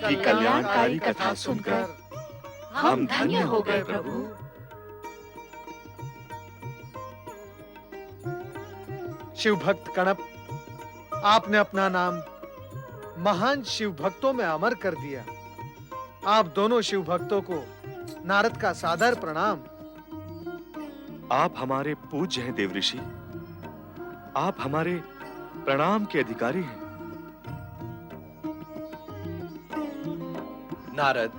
आपकी कल्याणकारी कथा सुनकर हम धन्य हो गए प्रभु। शिव भक्त कणप, आपने अपना नाम महान शिव भक्तों में अमर कर दिया। आप दोनों शिव भक्तों को नारद का सादर प्रणाम। आप हमारे पूज्य हैं देवऋषि, आप हमारे प्रणाम के अधिकारी हैं। नारद,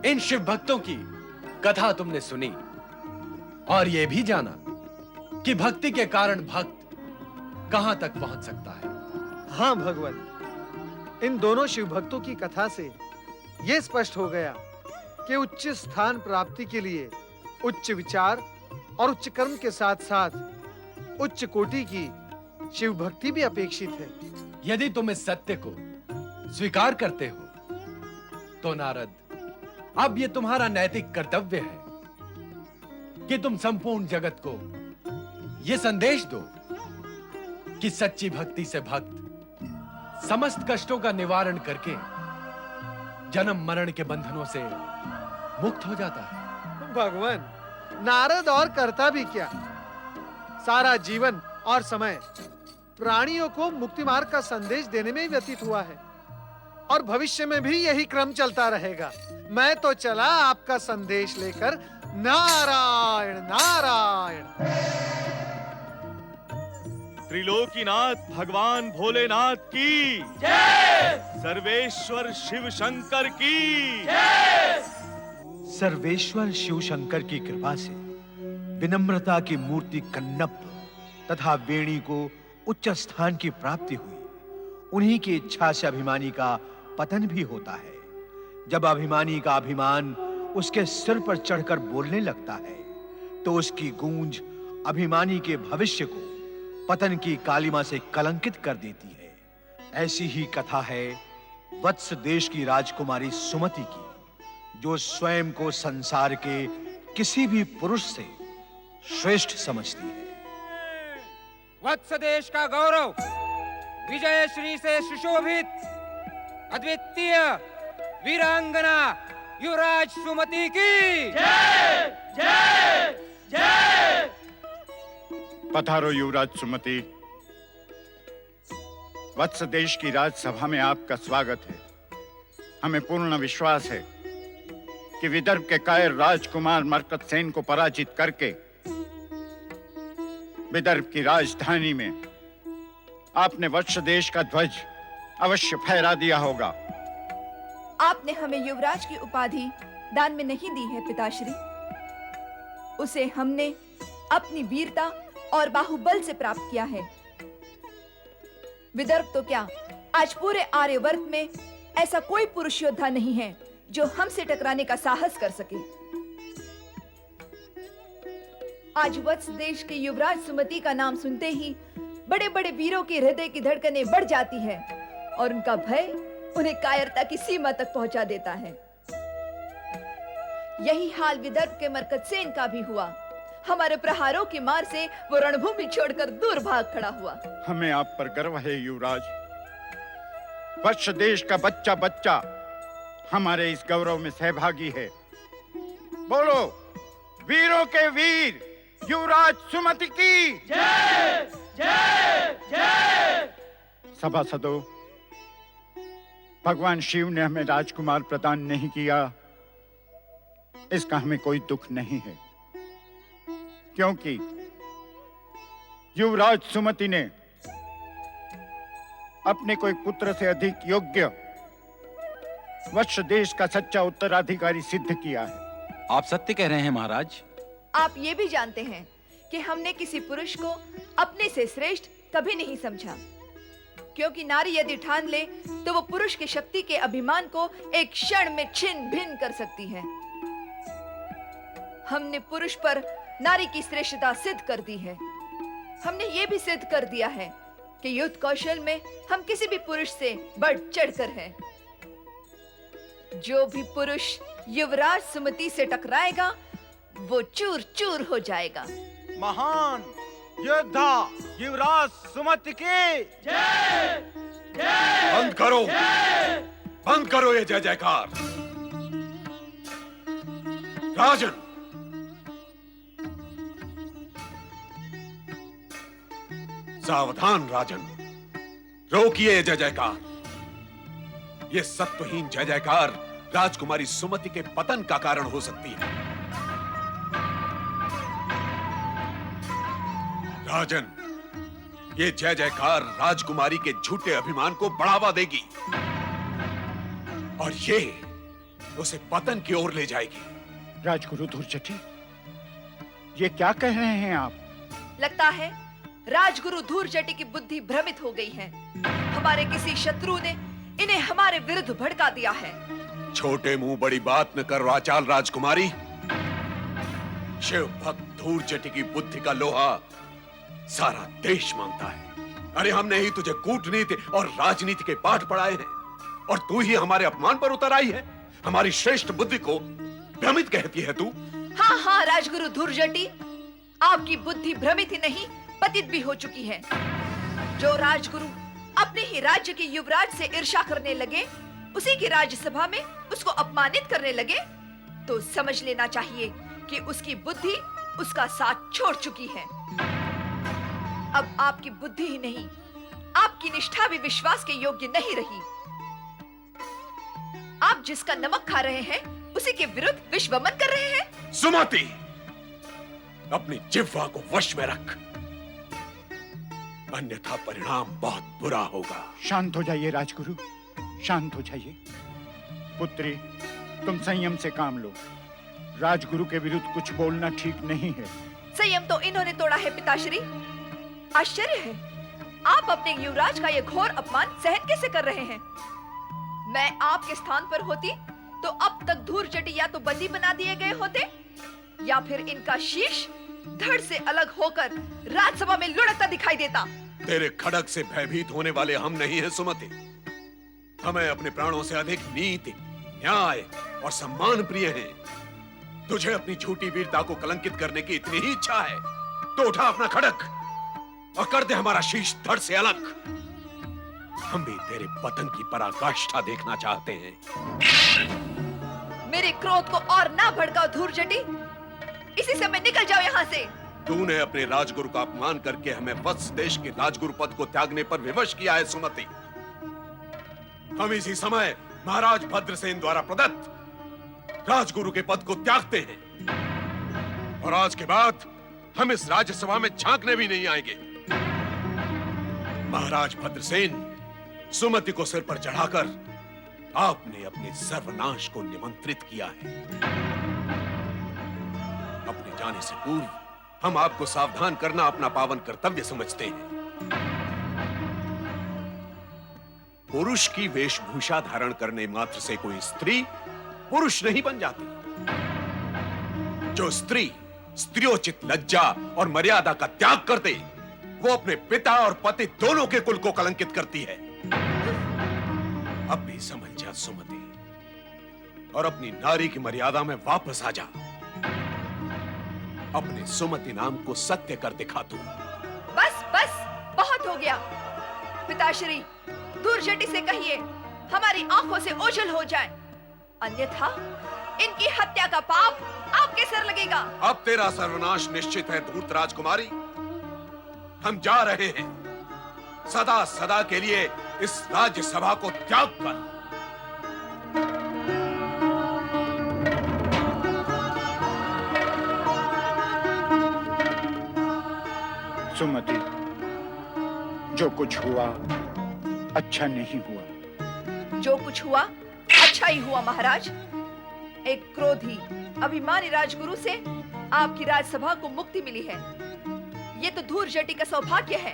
इन शिव भक्तों की कथा तुमने सुनी और यह भी जाना कि भक्ति के कारण भक्त कहां तक पहुंच सकता है। हाँ भगवान, इन दोनों शिव भक्तों की कथा से यह स्पष्ट हो गया कि उच्च स्थान प्राप्ति के लिए उच्च विचार और उच्च कर्म के साथ-साथ उच्च कोटि की शिव भक्ति भी अपेक्षित है। यदि तुम इस सत्य को स्वीकार करते हो तो नारद, अब यह तुम्हारा नैतिक कर्तव्य है कि तुम संपूर्ण जगत को यह संदेश दो कि सच्ची भक्ति से भक्त समस्त कष्टों का निवारण करके जन्म मरण के बंधनों से मुक्त हो जाता है। भगवान, नारद और करता भी क्या, सारा जीवन और समय प्राणियों को मुक्ति मार्ग का संदेश देने में ही व्यतीत हुआ है और भविष्य में भी यही क्रम चलता रहेगा। मैं तो चला आपका संदेश लेकर। नारायण नारायण। त्रिलोकीनाथ भगवान भोलेनाथ की जय, सर्वेश्वर शिव शंकर की जय। सर्वेश्वर शिव शंकर की कृपा से विनम्रता की मूर्ति कन्नप तथा वेणी को उच्च स्थान की प्राप्ति हुई। उन्हीं की इच्छा से अभिमानी का पतन भी होता है। जब अभिमानी का अभिमान उसके सिर पर चढ़कर बोलने लगता है तो उसकी गूंज अभिमानी के भविष्य को पतन की कालिमा से कलंकित कर देती है। ऐसी ही कथा है वत्स देश की राजकुमारी सुमति की, जो स्वयं को संसार के किसी भी पुरुष से श्रेष्ठ समझती है। वत्स देश का गौरव, विजय श्री से सुशोभित अद्वितीय वीरांगना युवराज सुमति की जय जय जय। पधारो युवराज सुमति। वत्स देश की राजसभा में आपका स्वागत है। हमें पूर्ण विश्वास है कि विदर्भ के कायर राजकुमार मरकतसेन को पराजित करके विदर्भ की राजधानी में आपने वत्स देश का ध्वज अवश्य फहरा दिया होगा। आपने हमें युवराज की उपाधि दान में नहीं दी है पिताश्री। उसे हमने अपनी वीरता और बाहुबल से प्राप्त किया है। विदर्भ तो क्या, आज पूरे आर्यवर्त में ऐसा कोई पुरुष योद्धा नहीं है जो हमसे टकराने का साहस कर सके। आज वत्स देश के युवराज सुमति का नाम सुनते ही बड़े-बड़े वीरों के हृदय की धड़कनें बढ़ जाती है और उनका भय उन्हें कायरता की सीमा तक पहुंचा देता है। यही हाल विदर्भ के मरकतसेन का भी हुआ। हमारे प्रहारों की मार से वो रणभूमि छोड़कर दूर भाग खड़ा हुआ। हमें आप पर गर्व है युवराज। वत्स देश का बच्चा बच्चा हमारे इस गौरव में सहभागी है। बोलो, वीरों के वीर युवराज सुमति की जय जय जय। सभासदों, भगवान शिव ने हमें राजकुमार प्रदान नहीं किया, इसका हमें कोई दुख नहीं है, क्योंकि युवराज सुमति ने अपने कोई पुत्र से अधिक योग्य वत्स देश का सच्चा उत्तराधिकारी सिद्ध किया है। आप सत्य कह रहे हैं महाराज। आप ये भी जानते हैं कि हमने किसी पुरुष को अपने से श्रेष्ठ कभी नहीं समझा, क्योंकि नारी यदि ठान ले तो वो पुरुष की शक्ति के अभिमान को एक क्षण में छिन्न भिन्न कर सकती है। हमने पुरुष पर नारी की श्रेष्ठता सिद्ध कर दी है। हमने ये भी सिद्ध कर दिया है कि युद्ध कौशल में हम किसी भी पुरुष से बढ़ चढ़कर हैं। जो भी पुरुष युवराज सुमति से टकराएगा वो चूर चूर हो जाएगा। महान योद्धा युवराज सुमति की जय जय। बंद करो, बंद करो ये जय जयकार। राजन, सावधान राजन, रोकिए ये जय जयकार। ये सत्वहीन जय जयकार राजकुमारी सुमति के पतन का कारण हो सकती है। राजन, ये जय जयकार राजकुमारी के झूठे अभिमान को बढ़ावा देगी और ये उसे पतन की ओर ले जाएगी। राजगुरु धूर्जटी, ये क्या कह रहे हैं आप? लगता है राजगुरु धूर्जटी की बुद्धि भ्रमित हो गई है। हमारे किसी शत्रु ने इन्हें हमारे विरुद्ध भड़का दिया है। छोटे मुंह बड़ी बात न कर वाचाल राजकुमारी। शिव भक्त धूर्जटी की बुद्धि का लोहा सारा देश मांगता है। अरे हमने ही तुझे कूटनीति और राजनीति के पाठ पढ़ाए हैं और तू ही हमारे अपमान पर उतर आई है। हमारी श्रेष्ठ बुद्धि को भ्रमित कहती है तू। हाँ हाँ राजगुरु धूर्जटी, आपकी बुद्धि भ्रमित ही नहीं पतित भी हो चुकी है। जो राजगुरु अपने ही राज्य के युवराज से ईर्ष्या करने लगे, उसी की राज्यसभा में उसको अपमानित करने लगे, तो समझ लेना चाहिए कि उसकी बुद्धि उसका साथ छोड़ चुकी है। अब आपकी बुद्धि ही नहीं, आपकी निष्ठा भी विश्वास के योग्य नहीं रही। आप जिसका नमक खा रहे हैं, उसी के विरुद्ध विश्वमन कर रहे हैं। सुमति, अपनी जिह्वा को वश में रख, अन्यथा परिणाम बहुत बुरा होगा। शांत हो जाइए राजगुरु, शांत हो जाइए। पुत्री, तुम संयम से काम लो। राजगुरु के विरुद्ध कुछ बोलना ठीक नहीं है। संयम तो इन्होंने तोड़ा है पिताश्री। आश्चर्य है, आप अपने युवराज का यह घोर अपमान सहन कैसे कर रहे हैं? मैं आपके स्थान पर होती तो अब तक धूर्जटी या तो बंदी बना दिए गए होते या फिर इनका शीश धड़ से अलग होकर राजसभा में लुढ़कता दिखाई देता। तेरे खड़ग से भयभीत होने वाले हम नहीं हैं सुमति। हमें अपने प्राणों से अधिक नीति, न्याय और सम्मान प्रिय हैं। तुझे अपनी झूठी वीरता को कलंकित करने की इतनी ही इच्छा है तो उठा अपना खड़ग और कर दे हमारा शीश धड़ से अलग। हम भी तेरे पतन की पराकाष्ठा देखना चाहते हैं। मेरे क्रोध को और ना भड़काओ धूर्जटी, इसी समय निकल जाओ यहाँ से। तूने अपने राजगुरु का अपमान करके हमें वत्स देश के राजगुरु पद को त्यागने पर विवश किया है सुमति। हम इसी समय महाराज भद्रसेन द्वारा प्रदत्त राजगुरु के पद को त्यागते हैं और आज के बाद हम इस राज्यसभा में झांकने भी नहीं आएंगे। महाराज भद्रसेन, सुमति को सिर पर चढ़ाकर आपने अपने सर्वनाश को निमंत्रित किया है। अपने जाने से पूर्व हम आपको सावधान करना अपना पावन कर्तव्य समझते हैं। पुरुष की वेशभूषा धारण करने मात्र से कोई स्त्री पुरुष नहीं बन जाती। जो स्त्री स्त्रियोचित लज्जा और मर्यादा का त्याग कर दे, वो अपने पिता और पति दोनों के कुल को कलंकित करती है। अब भी समझ जा सुमति और अपनी नारी की मर्यादा में वापस आ जा। अपने सुमति नाम को सत्य कर दिखा तू। बस बस, बहुत हो गया। पिताश्री, धूर्जटी से कहिए हमारी आंखों से ओझल हो जाए, अन्यथा इनकी हत्या का पाप आपके सर लगेगा। अब तेरा सर्वनाश निश्चित है धूर्त राजकुमारी। हम जा रहे हैं, सदा सदा के लिए इस राज्यसभा को त्याग कर। सुमति, जो कुछ हुआ अच्छा नहीं हुआ। जो कुछ हुआ अच्छा ही हुआ महाराज। एक क्रोधी अभिमानी राजगुरु से आपकी राजसभा को मुक्ति मिली है। ये तो धूर्जटी का सौभाग्य है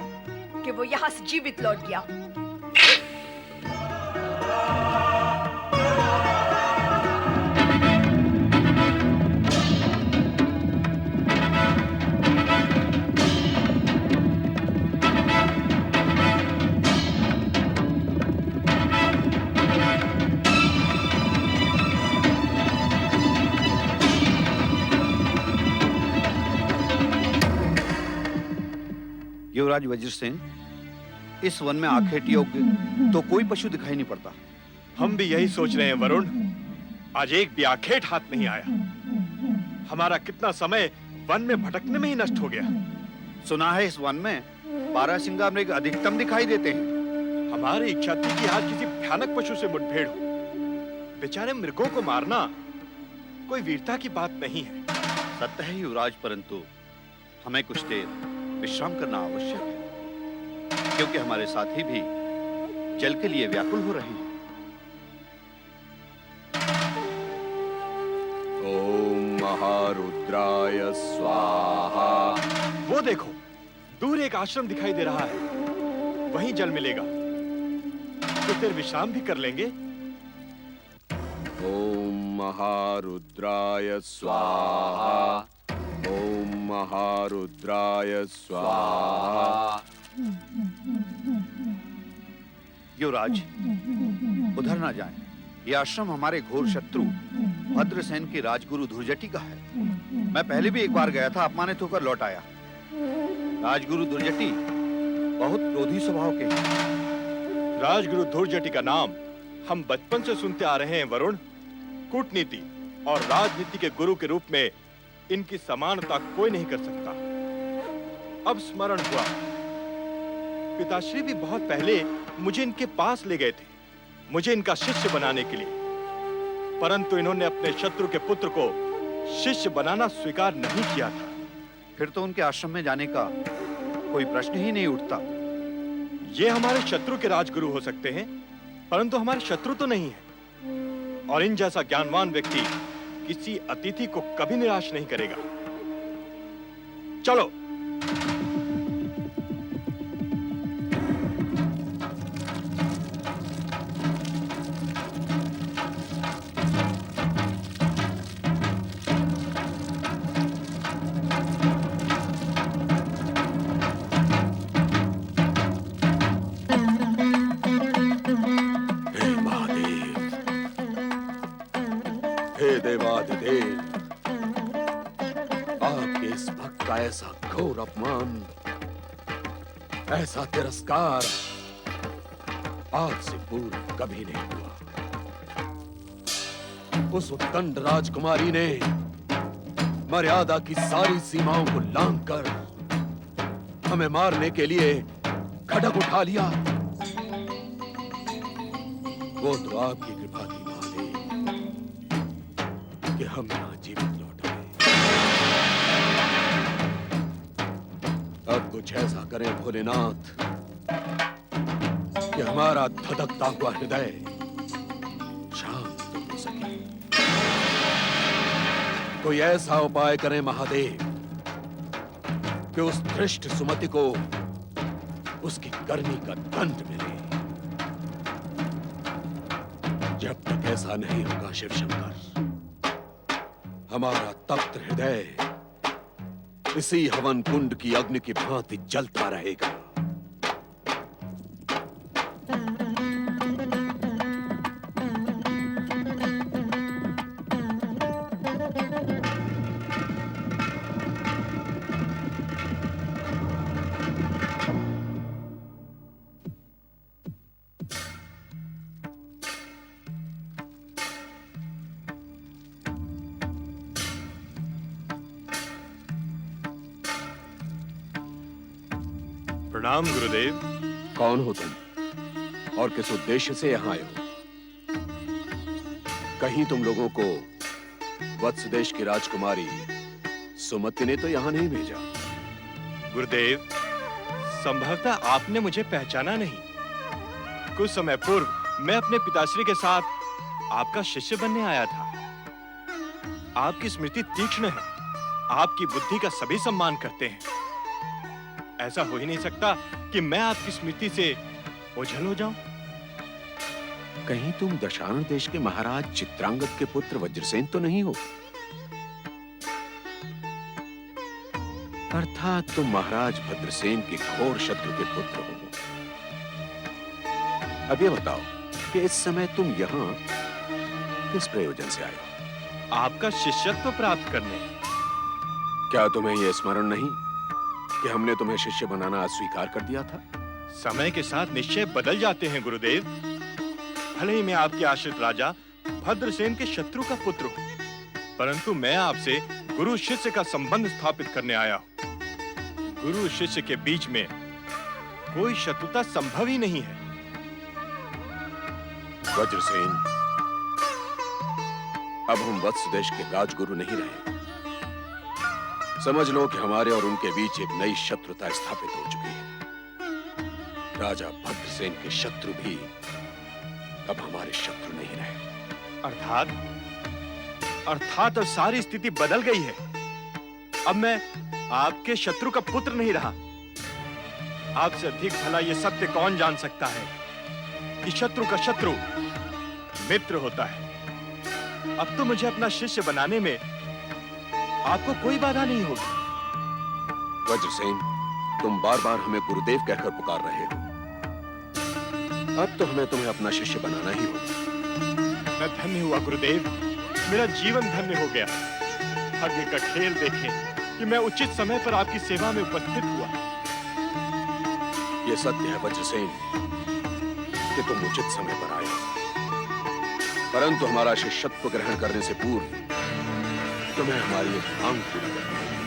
कि वो यहाँ से जीवित लौट गया। युवराज वज्रसेन, इस वन में आखेट योग्य तो कोई पशु दिखाई नहीं पड़ता। हम भी यही सोच रहे हैं वरुण। आज एक भी आखेट हाथ नहीं आया। हमारा कितना समय वन में भटकने में ही नष्ट हो गया। सुना है इस वन में बारहसिंगा मृग अधिकतम दिखाई देते हैं। हमारी इच्छा थी कि आज किसी भयानक पशु से मुठभेड़ हो। बेचारे मृगों को मारना कोई वीरता की बात नहीं है। सत्य है युवराज, परंतु हमें कुछ देर विश्राम करना आवश्यक है, क्योंकि हमारे साथी भी जल के लिए व्याकुल हो रहे हैं। ओम महारुद्राय स्वाहा। वो देखो, दूर एक आश्रम दिखाई दे रहा है। वहीं जल मिलेगा। कुछ देर विश्राम भी कर लेंगे। ओम महारुद्राय स्वाहा। ओम महारुद्राय स्वाहा। युवराज, उधर ना जाएं। यह आश्रम हमारे घोर शत्रु भद्रसेन के राजगुरु धुर्जटी का है। मैं पहले भी एक बार गया था, अपमानित होकर लौट आया। राजगुरु धुर्जटी बहुत क्रोधी स्वभाव के हैं। राजगुरु धुर्जटी का नाम हम बचपन से सुनते आ रहे हैं वरुण। कूटनीति और राजनीति के गुरु के रूप में इनकी समानता कोई नहीं कर सकता। अब स्मरण हुआ, पिताश्री भी बहुत पहले मुझे इनके पास ले गए थे, मुझे इनका शिष्य बनाने के लिए। परंतु इन्होंने अपने शत्रु के पुत्र को शिष्य बनाना स्वीकार नहीं किया था। फिर तो उनके आश्रम में जाने का कोई प्रश्न ही नहीं उठता। ये हमारे शत्रु के राजगुरु हो सकते हैं, परंतु हमारे शत्रु तो नहीं है। और इन जैसा ज्ञानवान व्यक्ति किसी अतिथि को कभी निराश नहीं करेगा। चलो। देवाधिदेव, आपके इस भक्त का ऐसा घोर अपमान, ऐसा तिरस्कार आज से पूर्व कभी नहीं हुआ। उस उत्तंड राजकुमारी ने मर्यादा की सारी सीमाओं को लांघकर हमें मारने के लिए खड्ग उठा लिया। वो तो आपकी कृपा थी कि हम यहाँ जीवित लौट आए। अब कुछ ऐसा करें भोलेनाथ कि हमारा धधकता हुआ हृदय शांत हो सके। कोई ऐसा उपाय करें महादेव कि उस धृष्ट सुमति को उसकी करनी का दंड मिले। जब तक ऐसा नहीं होगा शिव शंकर, हमारा तप्त हृदय इसी हवन कुंड की अग्नि की भांति जलता रहेगा। प्रणाम गुरुदेव। कौन हो तुम और किस उद्देश्य से यहाँ आए हो? कहीं तुम लोगों को वत्स देश की राजकुमारी सुमति ने तो यहाँ नहीं भेजा। गुरुदेव, संभवतः आपने मुझे पहचाना नहीं। कुछ समय पूर्व मैं अपने पिताश्री के साथ आपका शिष्य बनने आया था। आपकी स्मृति तीक्ष्ण है, आपकी बुद्धि का सभी सम्मान करते हैं। ऐसा हो ही नहीं सकता कि मैं आपकी स्मृति से ओझल हो जाऊं। कहीं तुम दशानन देश के महाराज चित्रांगद के पुत्र वज्रसेन तो नहीं हो? अर्थात तुम महाराज भद्रसेन के घोर शत्रु के पुत्र हो। अब ये बताओ कि इस समय तुम यहाँ किस प्रयोजन से आए हो? आपका शिष्यत्व प्राप्त करने। क्या तुम्हें यह स्मरण नहीं कि हमने तुम्हें शिष्य बनाना अस्वीकार कर दिया था? समय के साथ निश्चय बदल जाते हैं गुरुदेव। भले ही मैं आपके आश्रित राजा भद्रसेन के शत्रु का पुत्र हूँ, परंतु मैं आपसे गुरु शिष्य का संबंध स्थापित करने आया हूँ। गुरु शिष्य के बीच में कोई शत्रुता संभव ही नहीं है। वज्रसेन, अब हम वत्स देश के राजगुरु नहीं रहे। समझ लो कि हमारे और उनके बीच एक नई शत्रुता स्थापित हो चुकी है। राजा भद्रसेन के शत्रु भी अब हमारे शत्रु नहीं रहे। अर्थात अब सारी स्थिति बदल गई है। अब मैं आपके शत्रु का पुत्र नहीं रहा। आपसे अधिक भला यह सत्य कौन जान सकता है कि शत्रु का शत्रु मित्र होता है। अब तो मुझे अपना शिष्य बनाने में आपको कोई बाधा नहीं होगी। वज्रसेन, तुम बार बार हमें गुरुदेव कहकर पुकार रहे हो। अब तो हमें तुम्हें अपना शिष्य बनाना ही होगा। मैं धन्य हुआ गुरुदेव, मेरा जीवन धन्य हो गया। भाग्य का खेल देखें कि मैं उचित समय पर आपकी सेवा में उपस्थित हुआ। यह सत्य है वज्रसेन कि तुम उचित समय पर आए, परंतु हमारा शिष्यत्व ग्रहण करने से पूर्व तुम्हें हमारी एक मांग पूरी करनी है।